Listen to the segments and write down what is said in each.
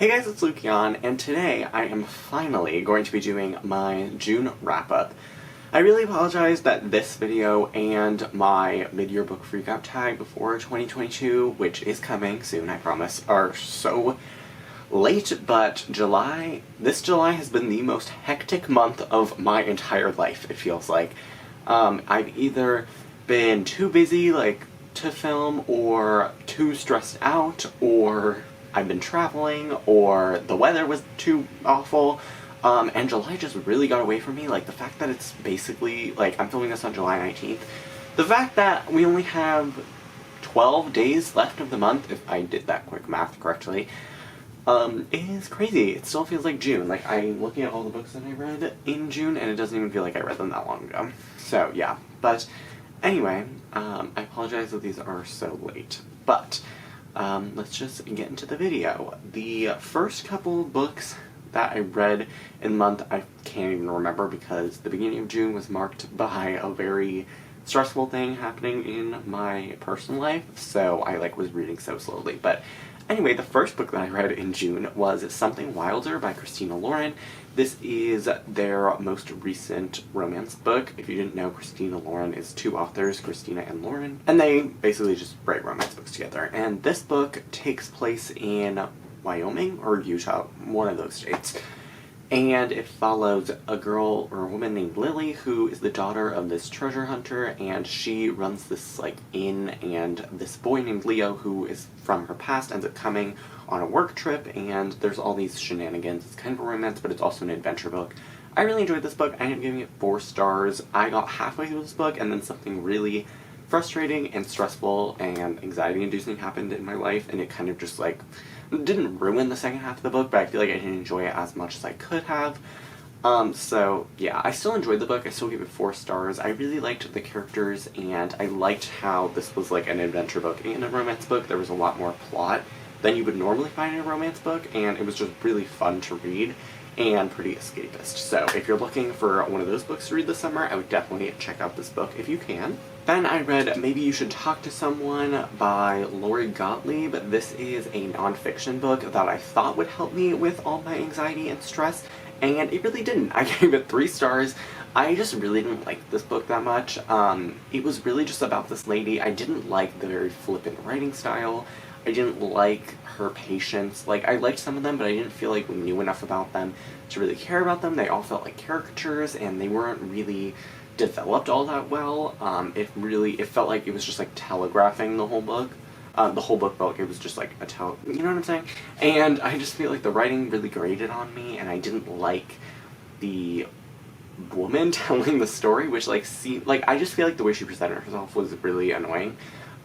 Hey guys, it's Lucian, and today I am finally going to be doing my June wrap-up. I really apologize that this video and my mid-year book freakout tag before 2022, which is coming soon, I promise, are so late, but this July has been the most hectic month of my entire life, it feels like. I've either been too busy, to film, or too stressed out, or I've been traveling, or the weather was too awful, and July just really got away from me. The fact that it's basically, I'm filming this on July 19th, the fact that we only have 12 days left of the month, if I did that quick math correctly, is crazy. It still feels like June. I'm looking at all the books that I read in June, and it doesn't even feel like I read them that long ago. So, yeah. But, anyway, I apologize that these are so late. But, let's just get into the video. The first couple books that I read in the month, I can't even remember because the beginning of June was marked by a very stressful thing happening in my personal life, so I was reading so slowly. But anyway, the first book that I read in June was Something Wilder by Christina Lauren. This is their most recent romance book. If you didn't know, Christina Lauren is two authors, Christina and Lauren, and they basically just write romance books together. And this book takes place in Wyoming or Utah, one of those states. And it follows a girl or a woman named Lily who is the daughter of this treasure hunter, and she runs this inn, and this boy named Leo who is from her past ends up coming on a work trip, and there's all these shenanigans. It's kind of a romance, but it's also an adventure book. I really enjoyed this book. I ended up giving it 4 stars. I got halfway through this book and then something really frustrating and stressful and anxiety-inducing happened in my life, and it kind of just didn't ruin the second half of the book, but I feel like I didn't enjoy it as much as I could have. So yeah, I still enjoyed the book. I still gave it 4 stars. I really liked the characters, and I liked how this was an adventure book and a romance book. There was a lot more plot than you would normally find in a romance book, and it was just really fun to read and pretty escapist. So if you're looking for one of those books to read this summer, I would definitely check out this book if you can. Then I read Maybe You Should Talk to Someone by Lori Gottlieb. This is a nonfiction book that I thought would help me with all my anxiety and stress, and it really didn't. I gave it 3 stars. I just really didn't like this book that much. It was really just about this lady. I didn't like the very flippant writing style. I didn't like her patience. I liked some of them, but I didn't feel like we knew enough about them to really care about them. They all felt like caricatures, and they weren't really developed all that well. It felt like it was just telegraphing the whole book. The whole book felt like it was just you know what I'm saying? And I just feel like the writing really grated on me, and I didn't like the woman telling the story, which I just feel like the way she presented herself was really annoying.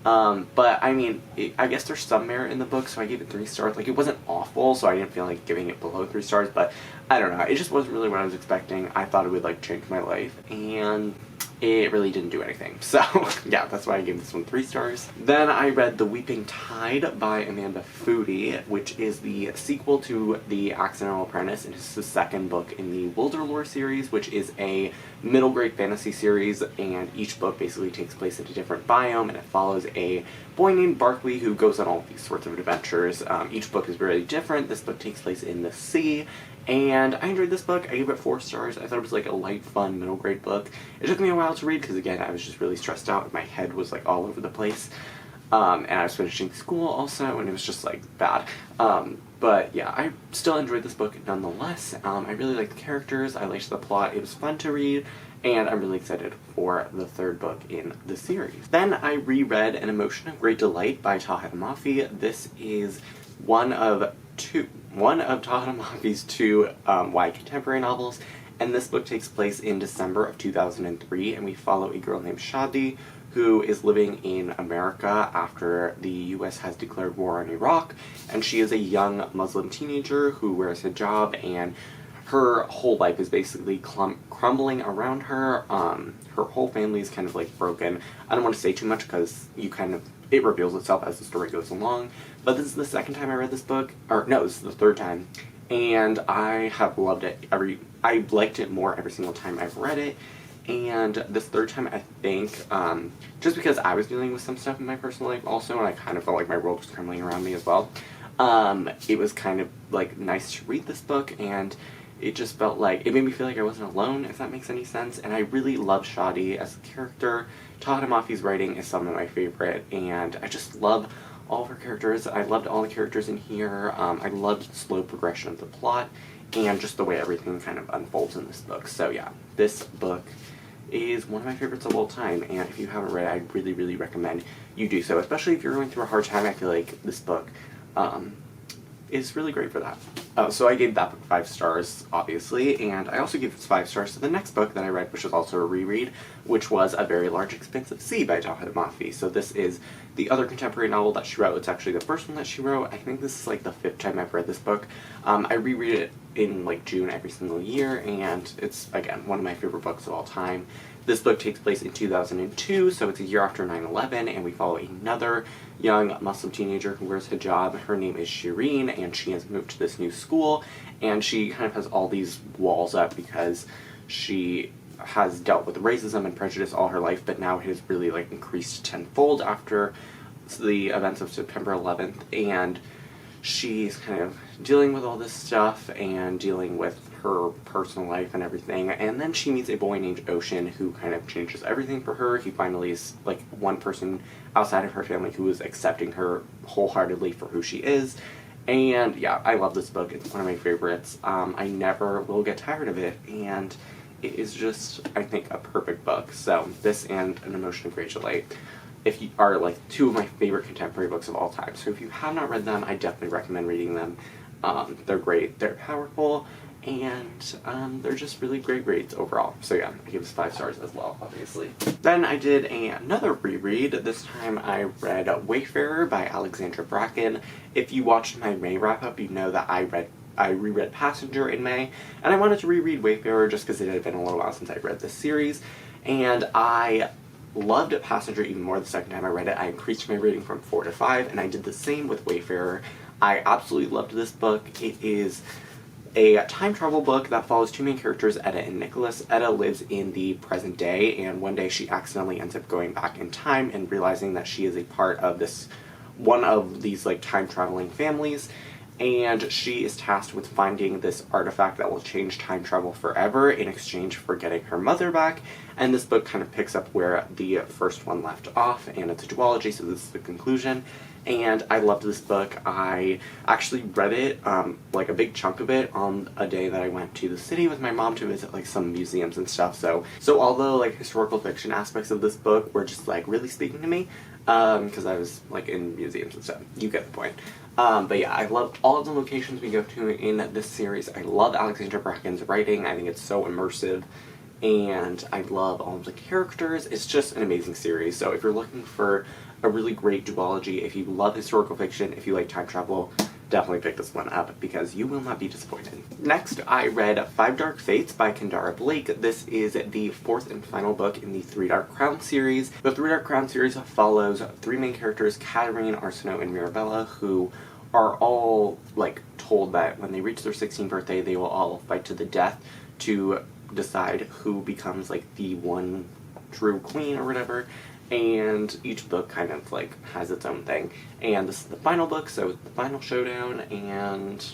But I mean, I guess there's some merit in the book, so I gave it 3 stars. It wasn't awful, so I didn't feel like giving it below 3 stars, but I don't know, it just wasn't really what I was expecting. I thought it would change my life, and it really didn't do anything. So yeah, that's why I gave this one 3 stars. Then I read The Weeping Tide by Foody, which is the sequel to The Accidental Apprentice, and it's the second book in the Wilderlore series, which is a middle grade fantasy series, and each book basically takes place in a different biome, and it follows a boy named Barkley who goes on all these sorts of adventures. Each book is really different. This book takes place in the sea, and I enjoyed this book. I gave it 4 stars. I thought it was a light, fun, middle grade book. It took me a while to read because, again, I was just really stressed out. My head was all over the place. And I was finishing school also, and it was just bad. But yeah, I still enjoyed this book nonetheless. I really liked the characters. I liked the plot. It was fun to read. And I'm really excited for the 3rd book in the series. Then I reread An Emotion of Great Delight by Tahereh Mafi. This is one of Tahereh Mafi's 2 YA contemporary novels, and this book takes place in December of 2003, and we follow a girl named Ahdieh who is living in America after the US has declared war on Iraq, and she is a young Muslim teenager who wears hijab, and her whole life is basically crumbling around her. Her whole family is kind of broken. I don't want to say too much because it reveals itself as the story goes along. But this is the 2nd time I read this book, or no, this is the 3rd time, and I have loved it. I liked it more every single time I've read it, and this 3rd time I think, just because I was dealing with some stuff in my personal life also, and I kind of felt like my world was crumbling around me as well, It was kind of like nice to read this book, and it just felt like, it made me feel like I wasn't alone, if that makes any sense. And I really love Ahdieh as a character. Tahereh Mafi's writing is some of my favorite, and I just love all of her characters. I loved all the characters in here. I loved the slow progression of the plot, and just the way everything kind of unfolds in this book. So yeah, this book is one of my favorites of all time, and if you haven't read it, I really, really recommend you do so, especially if you're going through a hard time. I feel like this book is really great for that. So I gave that book 5 stars, obviously, and I also gave 5 stars to the next book that I read, which was also a reread, which was A Very Large Expanse of Sea by Tahereh Mafi. So this is the other contemporary novel that she wrote. It's actually the first one that she wrote. I think this is like the 5th time I've read this book. I reread it in like June every single year, and it's, again, one of my favorite books of all time. This book takes place in 2002, so it's a year after 9/11, and we follow another young Muslim teenager who wears hijab. Her name is Shireen, and she has moved to this new school, and she kind of has all these walls up because she has dealt with racism and prejudice all her life, but now it has really like increased tenfold after the events of September 11th, and she's kind of dealing with all this stuff and dealing with her personal life and everything, and then she meets a boy named Ocean who kind of changes everything for her. He finally is like one person outside of her family who is accepting her wholeheartedly for who she is. And yeah, I love this book. It's one of my favorites. I never will get tired of it, and it is just, I think, a perfect book. So this and An Emotion of Great Delight, if you are like 2 of my favorite contemporary books of all time. So if you have not read them, I definitely recommend reading them. They're great, they're powerful, and they're just really great reads overall. So yeah, I give this 5 stars as well, obviously. Then I did another reread. This time I read Wayfarer by Alexandra Bracken. If you watched my May wrap-up, you know that I reread Passenger in May, and I wanted to reread Wayfarer just because it had been a little while since I read this series, and I loved Passenger even more the second time I read it. I increased my rating from 4 to 5, and I did the same with Wayfarer. I absolutely loved this book. It is a time travel book that follows 2 main characters, Edda and Nicholas. Edda lives in the present day, and one day she accidentally ends up going back in time and realizing that she is a part of this, one of these like time traveling families, and she is tasked with finding this artifact that will change time travel forever in exchange for getting her mother back. And this book kind of picks up where the first one left off, and it's a duology, so this is the conclusion. And I loved this book. I actually read it, like a big chunk of it, on a day that I went to the city with my mom to visit like some museums and stuff. So although like historical fiction aspects of this book were just like really speaking to me, because I was like in museums and stuff, you get the point. But yeah, I love all of the locations we go to in this series. I love Alexandra Bracken's writing. I think it's so immersive, and I love all of the characters. It's just an amazing series. So if you're looking for a really great duology, if you love historical fiction, if you like time travel, definitely pick this one up because you will not be disappointed. Next, I read 5 Dark Fates by Kendare Blake. This is the 4th and final book in the 3 Dark Crown series. The 3 Dark Crown series follows 3 main characters, Katarine, Arsinoe, and Mirabella, who are all like told that when they reach their 16th birthday, they will all fight to the death to decide who becomes like the one true queen or whatever. And each book kind of like has its own thing, and this is the final book, so it's the final showdown, and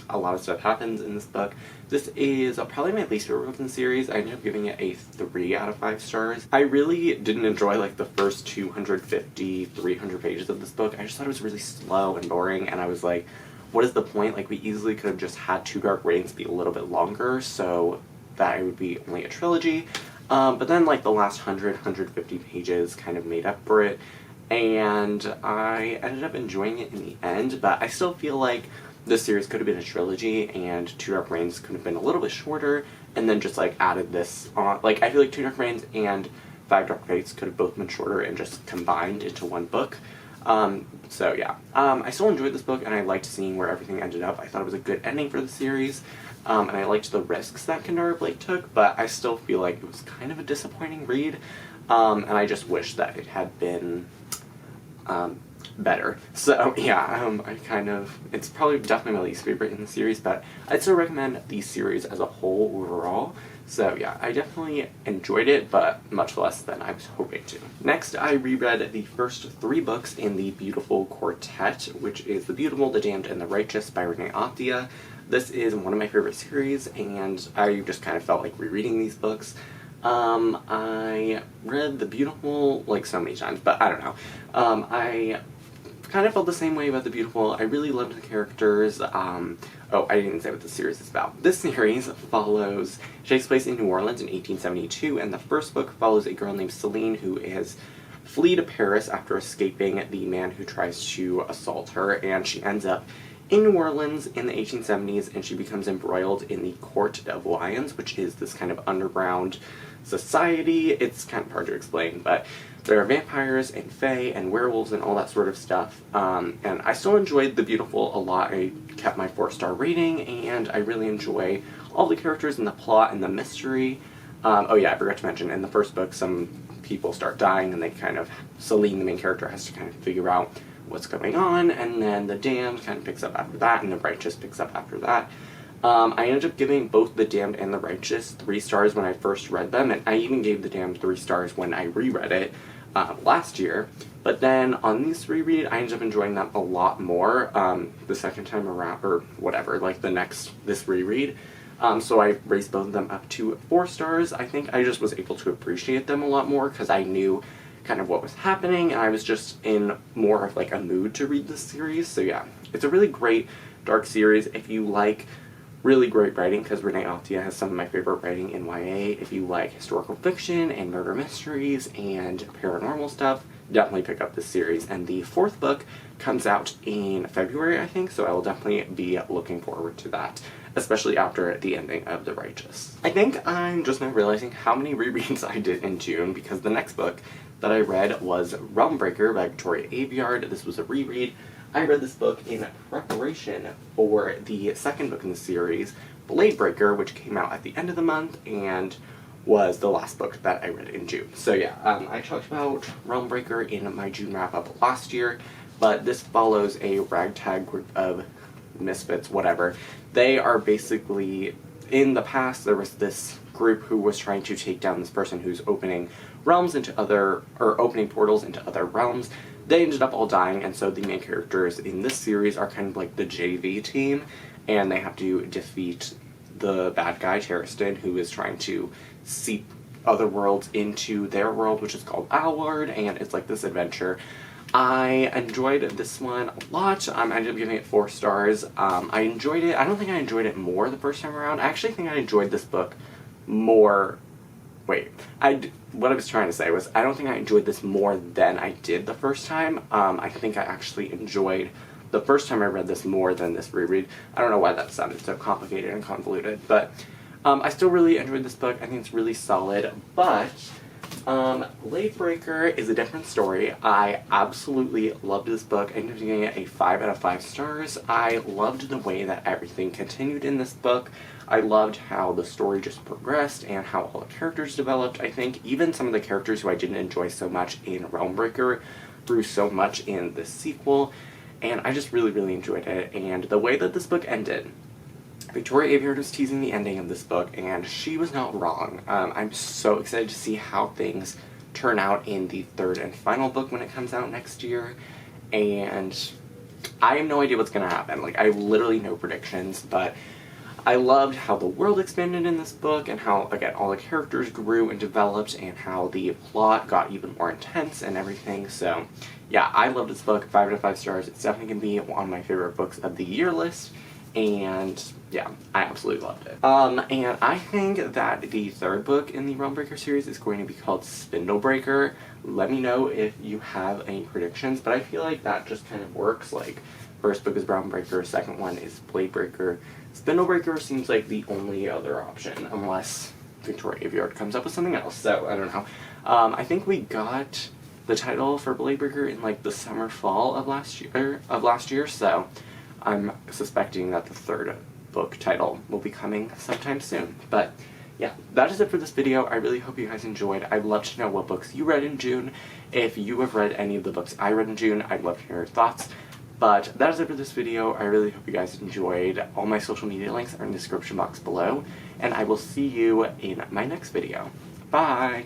a lot of stuff happens in this book. This is probably my least favorite book in the series. I ended up giving it a 3 out of 5 stars. I really didn't enjoy like the first 250, 300 pages of this book. I just thought it was really slow and boring, and I was like, what is the point? Like, we easily could have just had 2 Dark Reigns be a little bit longer so that it would be only a trilogy. But then like the last 150 pages kind of made up for it, and I ended up enjoying it in the end, but I still feel like this series could have been a trilogy, and 2 Dark Reigns could have been a little bit shorter, and then just like added this on. Like, I feel like 2 Dark Reigns and 5 Dark Fates could have both been shorter and just combined into one book. So yeah, I still enjoyed this book, and I liked seeing where everything ended up. I thought it was a good ending for the series. And I liked the risks that Kendare Blake took, but I still feel like it was kind of a disappointing read, and I just wish that it had been better. So yeah, it's probably definitely my least favorite in the series, but I'd still recommend the series as a whole overall. So yeah, I definitely enjoyed it, but much less than I was hoping to. Next, I reread the first 3 books in the Beautiful Quartet, which is The Beautiful, the Damned, and the Righteous by Renée Ahdieh. This is one of my favorite series, and I just kind of felt like rereading these books. I read The Beautiful like so many times, but I don't know. I kind of felt the same way about The Beautiful. I really loved the characters. Oh, I didn't say what the series is about. This series takes place in New Orleans in 1872, and the first book follows a girl named Celine who is flee to Paris after escaping the man who tries to assault her, and she ends up in New Orleans in the 1870s, and she becomes embroiled in the Court of Lions, which is this kind of underground society. It's kind of hard to explain, but there are vampires and fae and werewolves and all that sort of stuff. And I still enjoyed The Beautiful a lot. I kept my 4-star rating, and I really enjoy all the characters and the plot and the mystery. Oh yeah, I forgot to mention, in the first book, some people start dying, and Celine, the main character, has to kind of figure out what's going on, and then the Damned kind of picks up after that, and the Righteous picks up after that. I ended up giving both the Damned and the Righteous 3 stars when I first read them, and I even gave the Damned 3 stars when I reread it last year. But then on this reread, I ended up enjoying them a lot more the second time around, or whatever, like this reread. So I raised both of them up to 4 stars. I think I just was able to appreciate them a lot more because I knew kind of what was happening, and I was just in more of like a mood to read this series. So yeah, it's a really great dark series if you like really great writing, because Renée Ahdieh has some of my favorite writing in YA. If you like historical fiction and murder mysteries and paranormal stuff, definitely pick up this series. And the 4th book comes out in February, I think, so I will definitely be looking forward to that, especially after the ending of The Righteous. I think I'm just now realizing how many rereads I did in June, because the next book that I read was Realmbreaker by Victoria Aveyard. This was a reread. I read this book in preparation for the 2nd book in the series, Bladebreaker, which came out at the end of the month and was the last book that I read in June. So yeah, I talked about Realmbreaker in my June wrap-up last year, but this follows a ragtag group of misfits, whatever. They are basically, in the past, there was this group who was trying to take down this person who's opening opening portals into other realms. They ended up all dying, and so the main characters in this series are kind of like the JV team, and they have to defeat the bad guy, Tahereh, who is trying to seep other worlds into their world, which is called Aveyard, and it's like this adventure. I enjoyed this one a lot. I ended up giving it 4 stars. I enjoyed it. I don't think I enjoyed it more the first time around. I actually think I enjoyed this book more. What I was trying to say was, I don't think I enjoyed this more than I did the first time. I think I actually enjoyed the first time I read this more than this reread. I don't know why that sounded so complicated and convoluted, but I still really enjoyed this book. I think it's really solid, but Bladebreaker is a different story. I absolutely loved this book. I ended up giving it a 5 out of 5 stars. I loved the way that everything continued in this book. I loved how the story just progressed and how all the characters developed. I think even some of the characters who I didn't enjoy so much in Realmbreaker grew so much in this sequel, and I just really, really enjoyed it. And the way that this book ended, Victoria Aveyard was teasing the ending of this book, and she was not wrong. I'm so excited to see how things turn out in the 3rd and final book when it comes out next year, and I have no idea what's going to happen. Like, I have literally no predictions, but I loved how the world expanded in this book, and how, again, all the characters grew and developed, and how the plot got even more intense and everything. So, yeah, I loved this book. 5 out of 5 stars. It's definitely going to be on my favorite books of the year list, and yeah, I absolutely loved it. And I think that the 3rd book in the Realmbreaker series is going to be called Spindlebreaker. Let me know if you have any predictions, but I feel like that just kind of works. Like, first book is Realmbreaker, second one is Bladebreaker. Spindlebreaker seems like the only other option, unless Victoria Aveyard comes up with something else, so I don't know. I think we got the title for Bladebreaker in like the summer-fall of last year, so I'm suspecting that the 3rd book title will be coming sometime soon. But yeah, that is it for this video. I really hope you guys enjoyed. I'd love to know what books you read in June. If you have read any of the books I read in June, I'd love to hear your thoughts. But that is it for this video. I really hope you guys enjoyed. All my social media links are in the description box below, and I will see you in my next video. Bye!